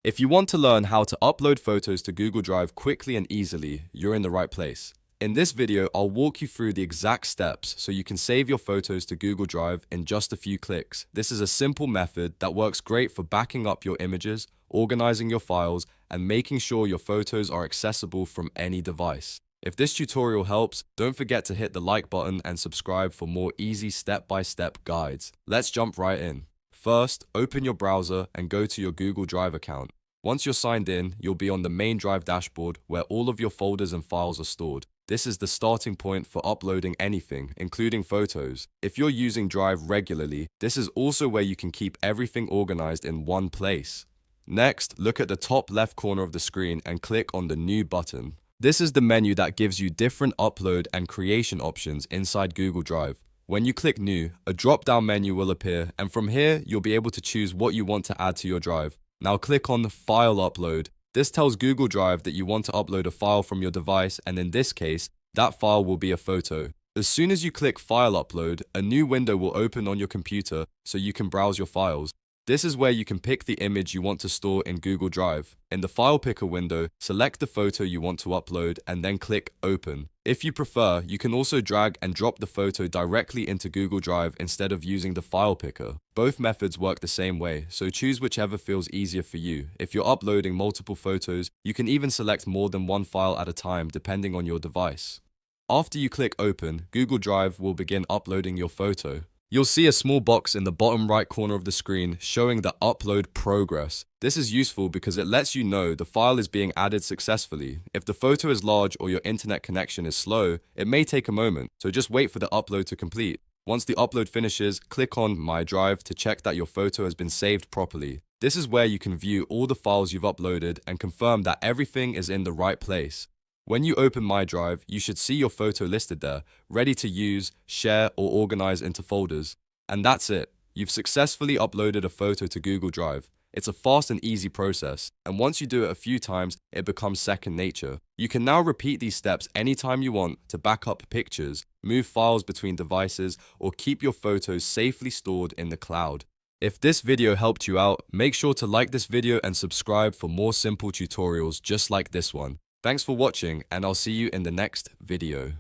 If you want to learn how to upload photos to Google Drive quickly and easily, you're in the right place. In this video, I'll walk you through the exact steps so you can save your photos to Google Drive in just a few clicks. This is a simple method that works great for backing up your images, organizing your files, and making sure your photos are accessible from any device. If this tutorial helps, don't forget to hit the like button and subscribe for more easy step-by-step guides. Let's jump right in. First, open your browser and go to your Google Drive account. Once you're signed in, you'll be on the main Drive dashboard where all of your folders and files are stored. This is the starting point for uploading anything, including photos. If you're using Drive regularly, this is also where you can keep everything organized in one place. Next, look at the top left corner of the screen and click on the New button. This is the menu that gives you different upload and creation options inside Google Drive. When you click New, a drop-down menu will appear, and from here, you'll be able to choose what you want to add to your drive. Now click on File Upload. This tells Google Drive that you want to upload a file from your device, and in this case, that file will be a photo. As soon as you click File Upload, a new window will open on your computer so you can browse your files. This is where you can pick the image you want to store in Google Drive. In the File Picker window, select the photo you want to upload and then click Open. If you prefer, you can also drag and drop the photo directly into Google Drive instead of using the File Picker. Both methods work the same way, so choose whichever feels easier for you. If you're uploading multiple photos, you can even select more than one file at a time depending on your device. After you click Open, Google Drive will begin uploading your photo. You'll see a small box in the bottom right corner of the screen showing the upload progress. This is useful because it lets you know the file is being added successfully. If the photo is large or your internet connection is slow, it may take a moment, so just wait for the upload to complete. Once the upload finishes, click on My Drive to check that your photo has been saved properly. This is where you can view all the files you've uploaded and confirm that everything is in the right place. When you open My Drive, you should see your photo listed there, ready to use, share, or organize into folders. And that's it. You've successfully uploaded a photo to Google Drive. It's a fast and easy process, and once you do it a few times, it becomes second nature. You can now repeat these steps anytime you want to back up pictures, move files between devices, or keep your photos safely stored in the cloud. If this video helped you out, make sure to like this video and subscribe for more simple tutorials just like this one. Thanks for watching, and I'll see you in the next video.